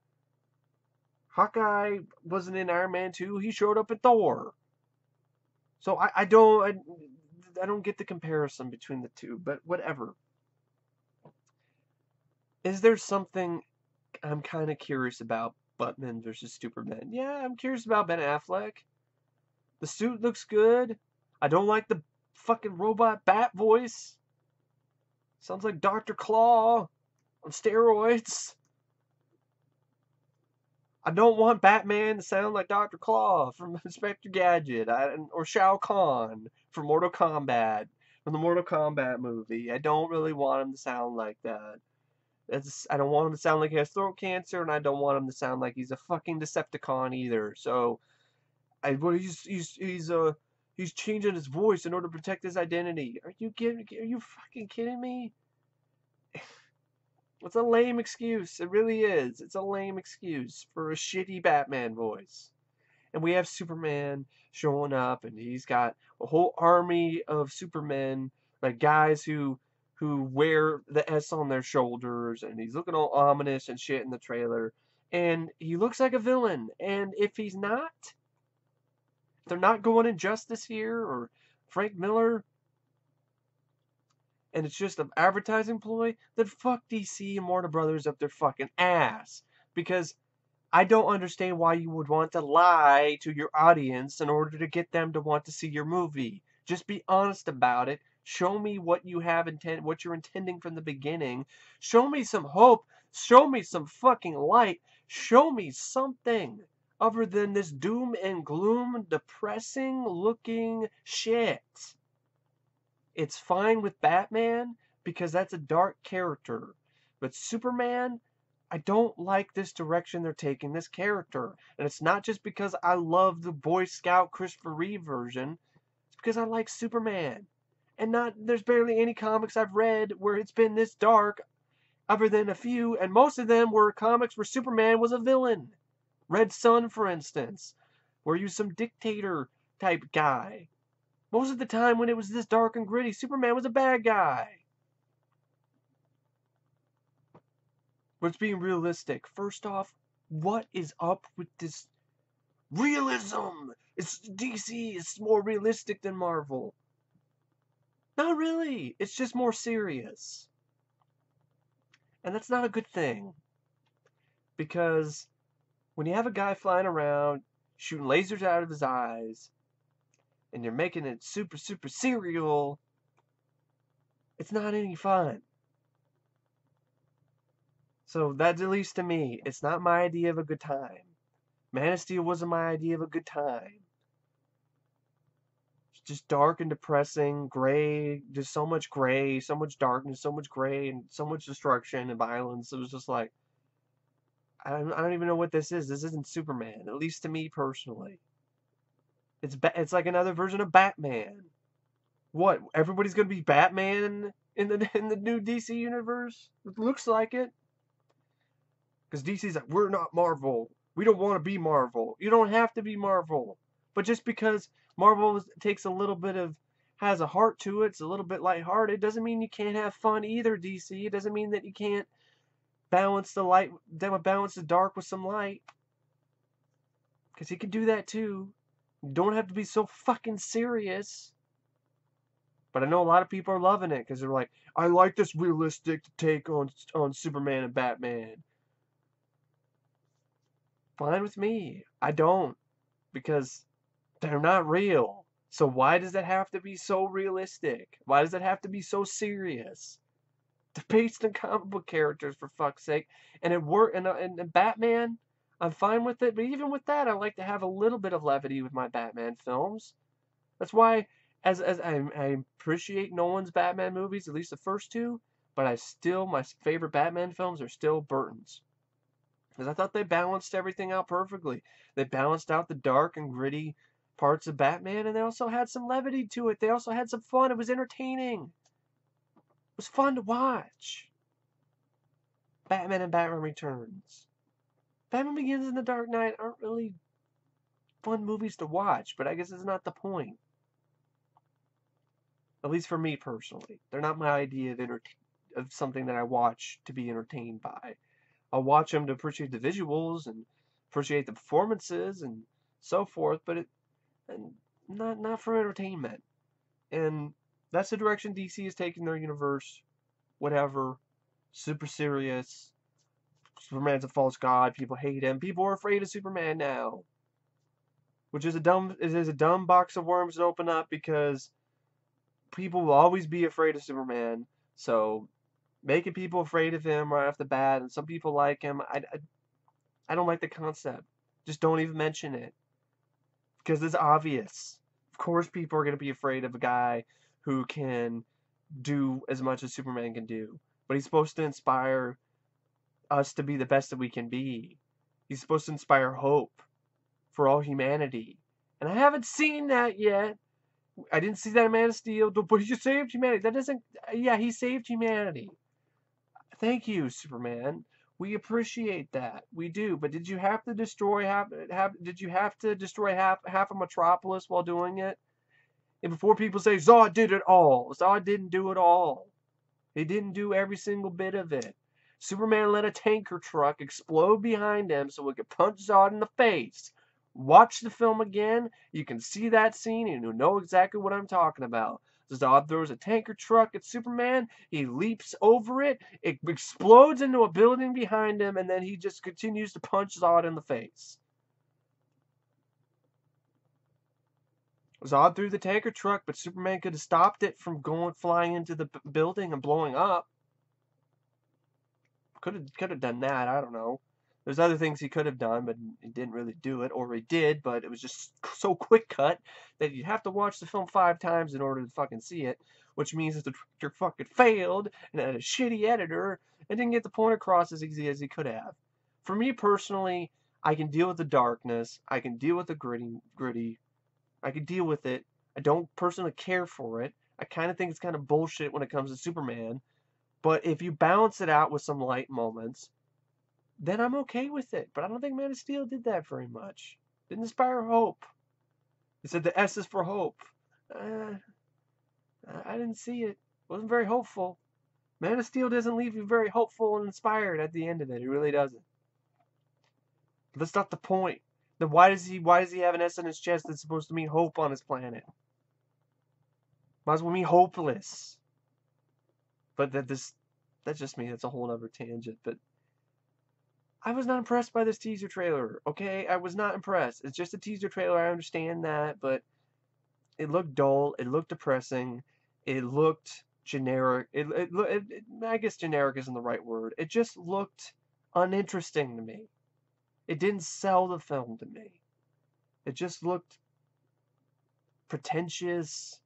Hawkeye wasn't in Iron Man 2. He showed up in Thor. So I don't get the comparison between the two, but whatever. Is there something I'm kind of curious about Batman vs. Superman? Yeah, I'm curious about Ben Affleck. The suit looks good. I don't like the fucking robot bat voice. Sounds like Dr. Claw on steroids. I don't want Batman to sound like Dr. Claw from Inspector Gadget, or Shao Kahn from Mortal Kombat, from the Mortal Kombat movie. I don't really want him to sound like that. I don't want him to sound like he has throat cancer, and I don't want him to sound like he's a fucking Decepticon either. So, well, he's changing his voice in order to protect his identity. Are you fucking kidding me? It's a lame excuse. It really is. It's a lame excuse for a shitty Batman voice. And we have Superman showing up, and he's got a whole army of Supermen, like guys who wear the S on their shoulders, and he's looking all ominous and shit in the trailer. And he looks like a villain. And if he's not, if they're not going Injustice here or Frank Miller, and it's just an advertising ploy, then fuck DC and Warner Brothers up their fucking ass. Because I don't understand why you would want to lie to your audience in order to get them to want to see your movie. Just be honest about it. Show me what you have what you're intending from the beginning. Show me some hope. Show me some fucking light. Show me something other than this doom and gloom, depressing looking shit. It's fine with Batman because that's a dark character. But Superman, I don't like this direction they're taking this character. And it's not just because I love the Boy Scout Christopher Reeve version. It's because I like Superman. And there's barely any comics I've read where it's been this dark, other than a few, and most of them were comics where Superman was a villain. Red Sun, for instance, where he was some dictator type guy. Most of the time when it was this dark and gritty, Superman was a bad guy. Let's be realistic. First off, what is up with this realism? It's DC is more realistic than Marvel. Not really. It's just more serious. And that's not a good thing. Because when you have a guy flying around, shooting lasers out of his eyes, and you're making it super, super serial, it's not any fun. So that's at least to me. It's not my idea of a good time. Man of Steel wasn't my idea of a good time. It's just dark and depressing, gray, just so much gray, so much darkness, so much gray, and so much destruction and violence. It was just like, I don't even know what this is. This isn't Superman, at least to me personally. It's like another version of Batman. What? Everybody's gonna be Batman in the new DC universe? It looks like it. Because DC's like, we're not Marvel. We don't want to be Marvel. You don't have to be Marvel. But just because Marvel takes a little bit of, has a heart to it, it's a little bit lighthearted, doesn't mean you can't have fun either, DC. It doesn't mean that you can't balance the dark with some light. Because he can do that too. You don't have to be so fucking serious. But I know a lot of people are loving it because they're like, I like this realistic take on Superman and Batman. Fine with me. I don't. Because they're not real. So why does it have to be so realistic? Why does it have to be so serious? They're based on comic book characters, for fuck's sake. And it worked. And Batman, I'm fine with it. But even with that, I like to have a little bit of levity with my Batman films. That's why, as I appreciate Nolan's Batman movies, at least the first two, but my favorite Batman films are still Burton's. Because I thought they balanced everything out perfectly. They balanced out the dark and gritty parts of Batman, and they also had some levity to it. They also had some fun. It was entertaining. It was fun to watch. Batman and Batman Returns. Batman Begins and The Dark Knight aren't really fun movies to watch, but I guess it's not the point. At least for me personally. They're not my idea of something that I watch to be entertained by. I'll watch them to appreciate the visuals and appreciate the performances and so forth, but not for entertainment. And that's the direction DC is taking their universe. Whatever. Super serious. Superman's a false god. People hate him. People are afraid of Superman now. Which is a dumb box of worms to open up because people will always be afraid of Superman. So making people afraid of him right off the bat, and some people like him, I don't like the concept. Just don't even mention it. Because it's obvious. Of course people are going to be afraid of a guy who can do as much as Superman can do. But he's supposed to inspire us to be the best that we can be. He's supposed to inspire hope for all humanity. And I haven't seen that yet. I didn't see that in Man of Steel, but he just saved humanity. That doesn't. Yeah, he saved humanity. Thank you, Superman. We appreciate that. We do. But did you have to destroy did you have to destroy half of Metropolis while doing it? And before people say Zod did it all, Zod didn't do it all. He didn't do every single bit of it. Superman let a tanker truck explode behind him so it could punch Zod in the face. Watch the film again. You can see that scene and you'll know exactly what I'm talking about. Zod throws a tanker truck at Superman. He leaps over it. It explodes into a building behind him, and then he just continues to punch Zod in the face. Zod threw the tanker truck, but Superman could have stopped it from flying into the building and blowing up. Could have done that. I don't know. There's other things he could have done, but he didn't really do it, or he did, but it was just so quick cut that you have to watch the film 5 times in order to fucking see it, which means that the director fucking failed and had a shitty editor and didn't get the point across as easy as he could have. For me personally, I can deal with the darkness. I can deal with the gritty. I can deal with it. I don't personally care for it. I kind of think it's kind of bullshit when it comes to Superman. But if you balance it out with some light moments, then I'm okay with it. But I don't think Man of Steel did that very much. Didn't inspire hope. It said the S is for hope. I didn't see it. Wasn't very hopeful. Man of Steel doesn't leave you very hopeful and inspired at the end of it. It really doesn't. But that's not the point. Then why does he have an S on his chest that's supposed to mean hope on his planet? Might as well mean hopeless. But that's just me. That's a whole other tangent. But I was not impressed by this teaser trailer, okay? I was not impressed. It's just a teaser trailer, I understand that, but it looked dull, it looked depressing, it looked generic. I guess generic isn't the right word. It just looked uninteresting to me. It didn't sell the film to me. It just looked pretentious,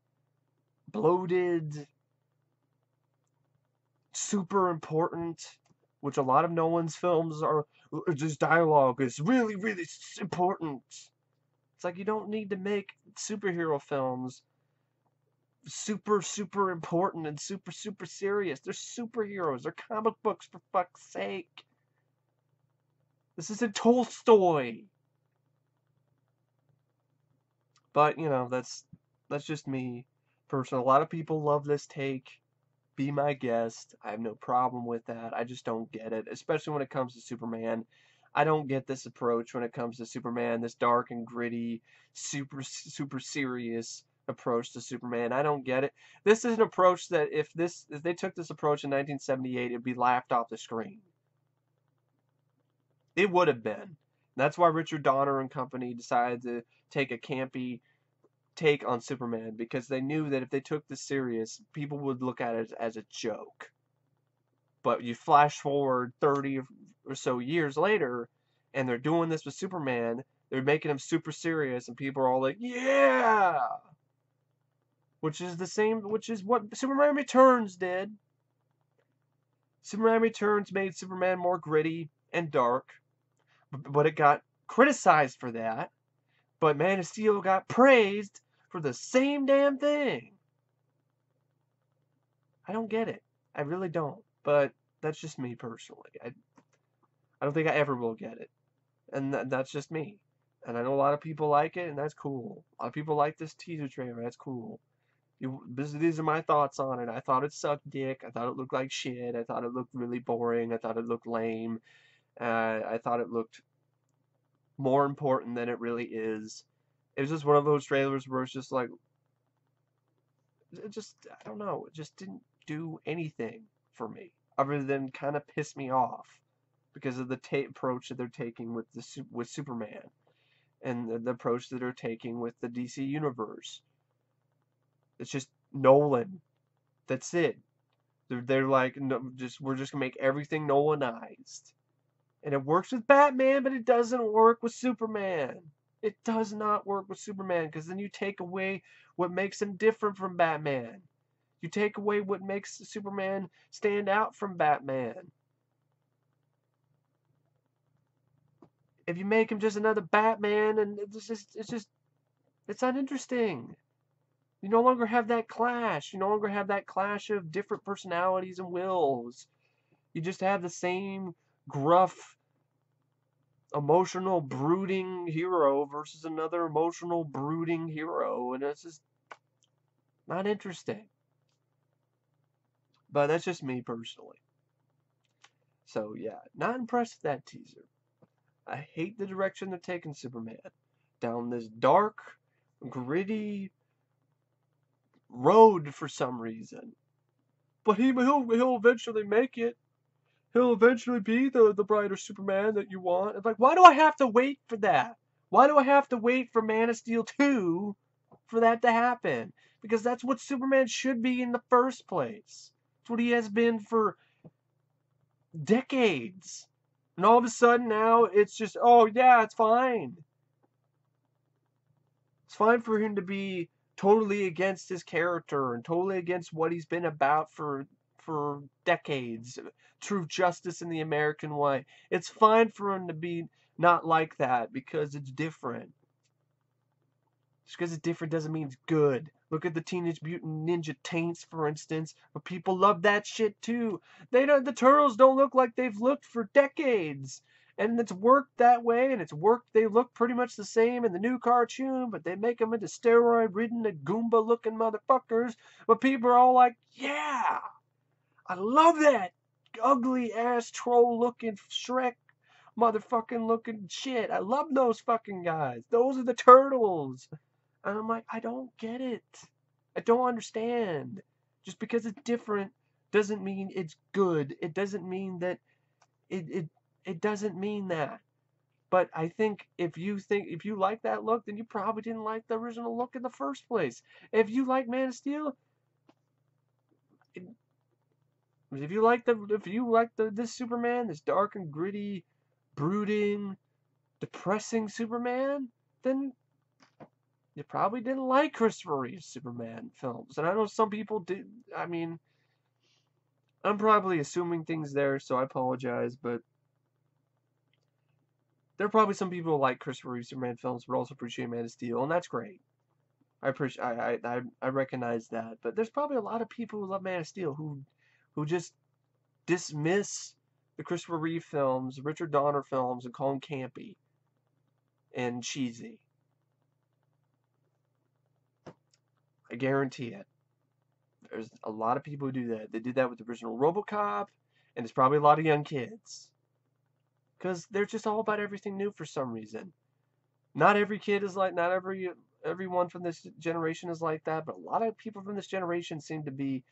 bloated, super important, which a lot of Nolan's films are. Just dialogue is really, really important. It's like you don't need to make superhero films super, super important and super, super serious. They're superheroes. They're comic books, for fuck's sake. This isn't Tolstoy. But, you know, that's just me personally. A lot of people love this take. Be my guest. I have no problem with that. I just don't get it, especially when it comes to Superman. I don't get this approach when it comes to Superman, this dark and gritty, super, super serious approach to Superman. I don't get it. This is an approach that if they took this approach in 1978, it'd be laughed off the screen. It would have been. That's why Richard Donner and company decided to take a campy take on Superman, because they knew that if they took this serious, people would look at it as a joke. But you flash forward 30 or so years later, and they're doing this with Superman, they're making him super serious, and people are all like, yeah! Which is what Superman Returns did. Superman Returns made Superman more gritty and dark, but it got criticized for that. But Man of Steel got praised for the same damn thing. I don't get it. I really don't. But that's just me personally. I don't think I ever will get it. And that's just me. And I know a lot of people like it, and that's cool. A lot of people like this teaser trailer. That's cool. These are my thoughts on it. I thought it sucked dick. I thought it looked like shit. I thought it looked really boring. I thought it looked lame. I thought it looked more important than it really is. It was just one of those trailers where it's just like, I don't know, it just didn't do anything for me other than kind of piss me off because of the approach that they're taking with Superman and the approach that they're taking with the DC universe. It's just Nolan. That's it. They're like, no, we're just gonna make everything Nolanized, and it works with Batman, but it doesn't work with Superman. It does not work with Superman, because then you take away what makes him different from Batman. You take away what makes Superman stand out from Batman. if you make him just another Batman, and it's not interesting. You no longer have that clash. You no longer have that clash of different personalities and wills. You just have the same gruff, emotional, brooding hero versus another emotional, brooding hero, and it's just not interesting. But that's just me personally. So yeah, not impressed with that teaser. I hate the direction they're taking Superman. Down this dark, gritty road for some reason. But he'll eventually make it. He'll eventually be the brighter Superman that you want. It's like, why do I have to wait for that? Why do I have to wait for Man of Steel 2 for that to happen? Because that's what Superman should be in the first place. It's what he has been for decades. And all of a sudden now it's just, oh yeah, it's fine. It's fine for him to be totally against his character and totally against what he's been about for decades. True justice in the American way. It's fine for him to be not like that because it's different. Just because it's different doesn't mean it's good. Look at the Teenage Mutant Ninja Taints, for instance. But people love that shit too. The Turtles don't look like they've looked for decades. And it's worked that way, and it's worked. They look pretty much the same in the new cartoon, but they make them into steroid-ridden, Goomba-looking motherfuckers. But people are all like, yeah, I love that ugly-ass troll-looking Shrek motherfucking looking shit. I love those fucking guys. Those are the Turtles. And I'm like, I don't get it. I don't understand. Just because it's different doesn't mean it's good. It doesn't mean that it doesn't mean that. But I think if you like that look, then you probably didn't like the original look in the first place. If you like Man of Steel, if you like this Superman, this dark and gritty, brooding, depressing Superman, then you probably didn't like Christopher Reeve's Superman films. And I know some people did. I mean, I'm probably assuming things there, so I apologize, but there are probably some people who like Christopher Reeve's Superman films, but also appreciate Man of Steel, and that's great. I appreciate, I recognize that, but there's probably a lot of people who love Man of Steel who just dismiss the Christopher Reeve films, Richard Donner films, and call them campy and cheesy. I guarantee it. There's a lot of people who do that. They did that with the original RoboCop, and it's probably a lot of young kids. Because they're just all about everything new for some reason. Not every kid is like, not everyone from this generation is like that, but a lot of people from this generation seem to be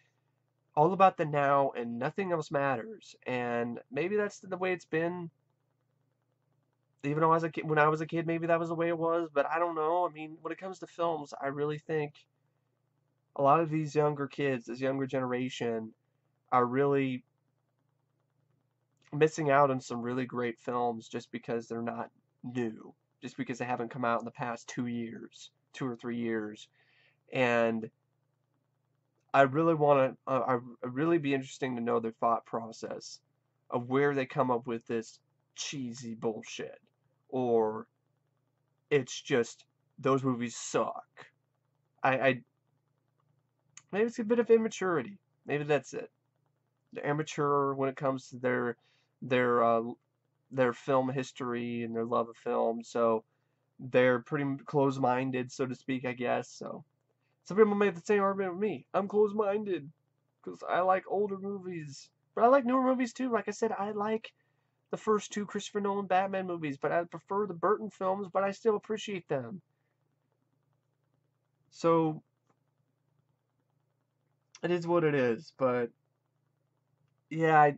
all about the now and nothing else matters. And maybe that's the way it's been. Even though when I was a kid, maybe that was the way it was, but I don't know. I mean, when it comes to films, I really think a lot of these younger kids, this younger generation, are really missing out on some really great films just because they're not new, just because they haven't come out in the past 2 years, 2 or 3 years. And I really want to, really be interesting to know their thought process of where they come up with this cheesy bullshit, or it's just those movies suck. I maybe it's a bit of immaturity. Maybe that's it. They're immature when it comes to their uh, their film history and their love of film, so they're pretty close-minded, so to speak, I guess. So some people make the same argument with me. I'm close-minded because I like older movies, but I like newer movies too. Like I said, I like the first two Christopher Nolan Batman movies, but I prefer the Burton films, but I still appreciate them. So it is what it is, but yeah,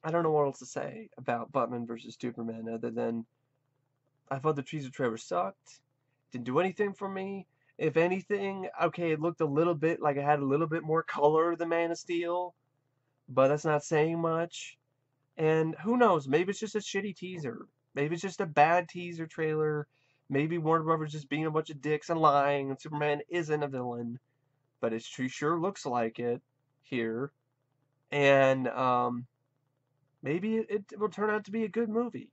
I don't know what else to say about Batman versus Superman other than I thought the teaser trailer sucked. Didn't do anything for me. If anything, okay, it looked a little bit like it had a little bit more color than Man of Steel, but that's not saying much. And who knows? Maybe it's just a shitty teaser. Maybe it's just a bad teaser trailer. Maybe Warner Brothers just being a bunch of dicks and lying, and Superman isn't a villain, but it sure looks like it here. And maybe it will turn out to be a good movie.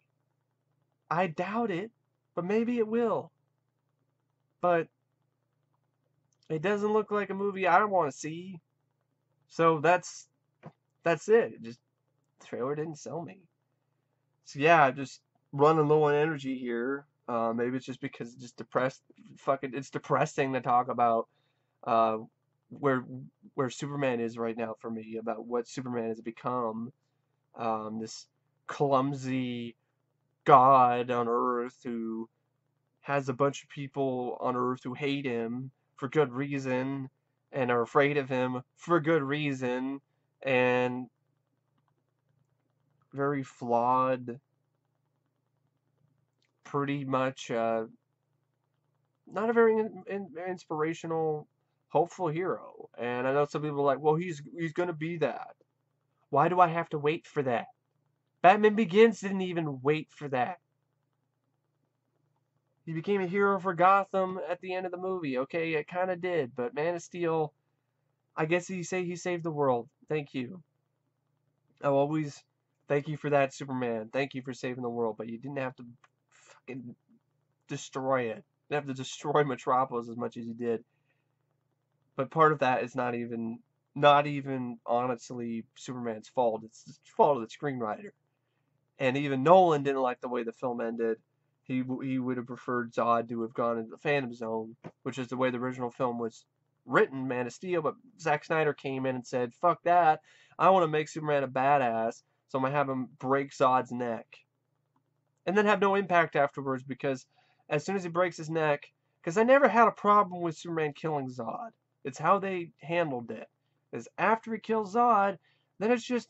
I doubt it, but maybe it will. But it doesn't look like a movie I want to see. So that's it. Just the trailer didn't sell me. So yeah, just running low on energy here. Maybe it's just because it's just depressed. Fucking, it's depressing to talk about uh, where where Superman is right now for me. About what Superman has become. This clumsy god on Earth who has a bunch of people on Earth who hate him for good reason and are afraid of him for good reason, and very flawed, pretty much not a very inspirational, hopeful hero. And I know some people are like, well, he's gonna be that. Why do I have to wait for that? Batman Begins didn't even wait for that. He became a hero for Gotham at the end of the movie. Okay, it kind of did, but Man of Steel, I guess he saved the world. Thank you. I'll always thank you for that, Superman. Thank you for saving the world, but you didn't have to fucking destroy it. You didn't have to destroy Metropolis as much as you did. But part of that is not even honestly Superman's fault. It's the fault of the screenwriter. And even Nolan didn't like the way the film ended. He would have preferred Zod to have gone into the Phantom Zone, which is the way the original film was written, Man of Steel. But Zack Snyder came in and said, "Fuck that! I want to make Superman a badass, so I'm gonna have him break Zod's neck, and then have no impact afterwards because as soon as he breaks his neck, because I never had a problem with Superman killing Zod. It's how they handled it. Is after he kills Zod, then it's just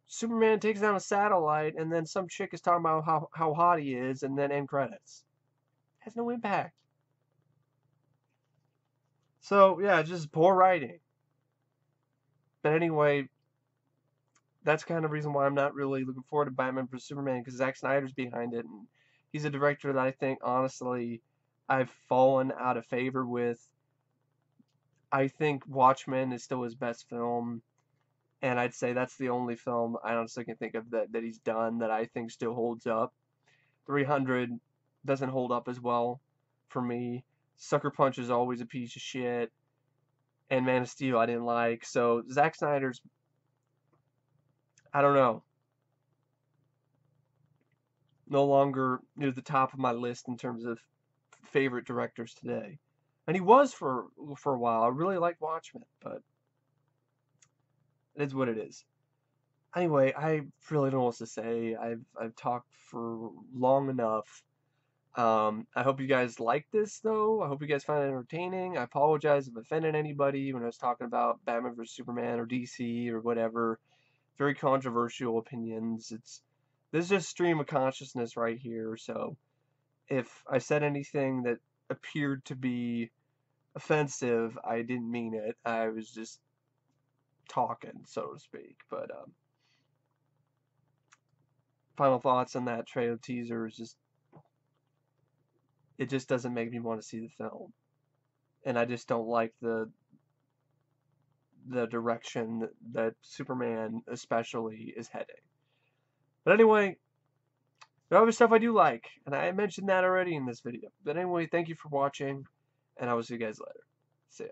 Superman takes down a satellite, and then some chick is talking about how hot he is, and then end credits. It has no impact. So yeah, just poor writing. But anyway, that's kind of reason why I'm not really looking forward to Batman vs Superman because Zack Snyder's behind it, and he's a director that I think honestly I've fallen out of favor with. I think Watchmen is still his best film, and I'd say that's the only film I honestly can think of that he's done that I think still holds up. 300 doesn't hold up as well for me. Sucker Punch is always a piece of shit, and Man of Steel I didn't like. So Zack Snyder's, I don't know, no longer near the top of my list in terms of favorite directors today. And he was for a while. I really liked Watchmen, but it is what it is. Anyway, I really don't know what to say. I've talked for long enough. I hope you guys like this though. I hope you guys find it entertaining. I apologize if I offended anybody when I was talking about Batman vs Superman or DC or whatever. Very controversial opinions. This is just stream of consciousness right here. So if I said anything that appeared to be offensive, I didn't mean it. I was just talking, so to speak. But final thoughts on that trailer teaser is just it just doesn't make me want to see the film, and I just don't like the direction that Superman especially is heading. But anyway, there are other stuff I do like, and I mentioned that already in this video. But anyway, thank you for watching, and I will see you guys later. See ya.